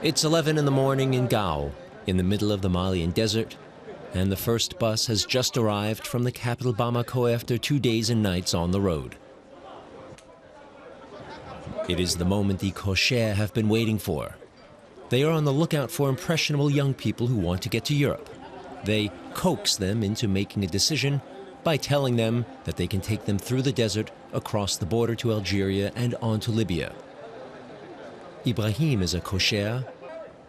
It's 11 in the morning in Gao, in the middle of the Malian desert, and the first bus has just arrived from the capital Bamako after 2 days and nights on the road. It is the moment the cochers have been waiting for. They are on the lookout for impressionable young people who want to get to Europe. They coax them into making a decision by telling them that they can take them through the desert, across the border to Algeria and on to Libya. Ibrahim is a cocher,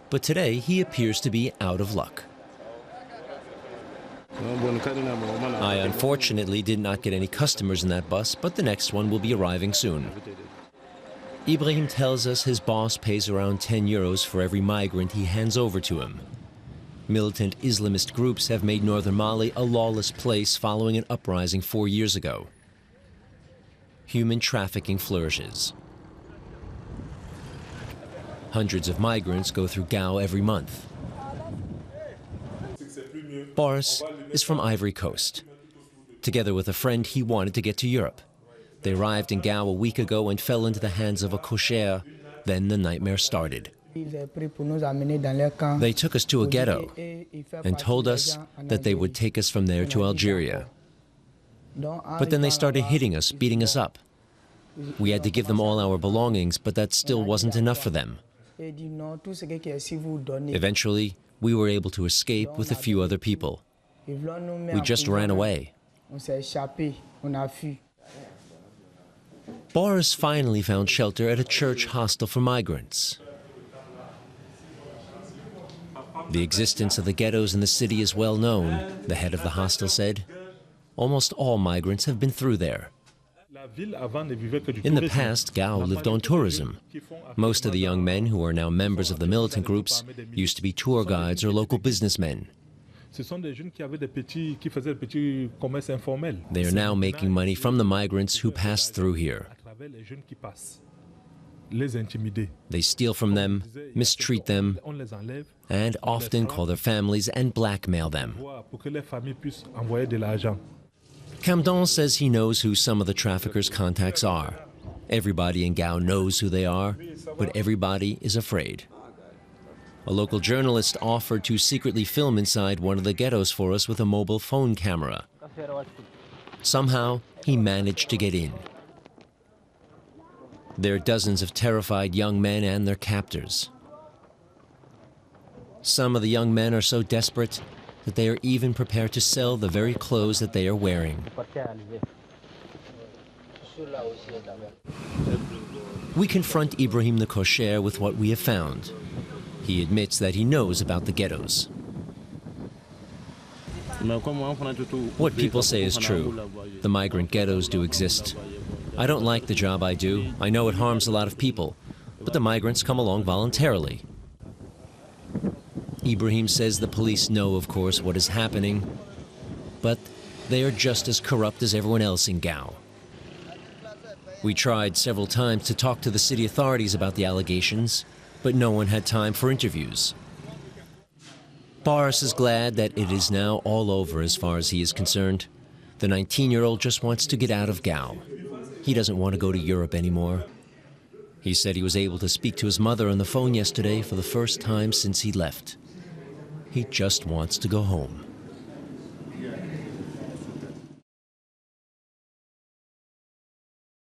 but today he appears to be out of luck. I unfortunately did not get any customers in that bus, but the next one will be arriving soon. Ibrahim tells us his boss pays around 10 euros for every migrant he hands over to him. Militant Islamist groups have made northern Mali a lawless place following an uprising 4 years ago. Human trafficking flourishes. Hundreds of migrants go through Gao every month. Boris is from Ivory Coast. Together with a friend, he wanted to get to Europe. They arrived in Gao a week ago and fell into the hands of a cocher. Then the nightmare started. They took us to a ghetto and told us that they would take us from there to Algeria. But then they started hitting us, beating us up. We had to give them all our belongings, but that still wasn't enough for them. Eventually, we were able to escape with a few other people. We just ran away. Boris finally found shelter at a church hostel for migrants. The existence of the ghettos in the city is well known, the head of the hostel said. Almost all migrants have been through there. In the past, Gao lived on tourism. Most of the young men who are now members of the militant groups used to be tour guides or local businessmen. They are now making money from the migrants who pass through here. They steal from them, mistreat them, and often call their families and blackmail them. Camden says he knows who some of the traffickers' contacts are. Everybody in Gao knows who they are, but everybody is afraid. A local journalist offered to secretly film inside one of the ghettos for us with a mobile phone camera. Somehow, he managed to get in. There are dozens of terrified young men and their captors. Some of the young men are so desperate that they are even prepared to sell the very clothes that they are wearing. We confront Ibrahim the cocher with what we have found. He admits that he knows about the ghettos. What people say is true. The migrant ghettos do exist. I don't like the job I do. I know it harms a lot of people, but the migrants come along voluntarily. Ibrahim says the police know, of course, what is happening, but they are just as corrupt as everyone else in Gao. We tried several times to talk to the city authorities about the allegations, but no one had time for interviews. Boris is glad that it is now all over as far as he is concerned. The 19-year-old just wants to get out of Gao. He doesn't want to go to Europe anymore. He said he was able to speak to his mother on the phone yesterday for the first time since he left. He just wants to go home.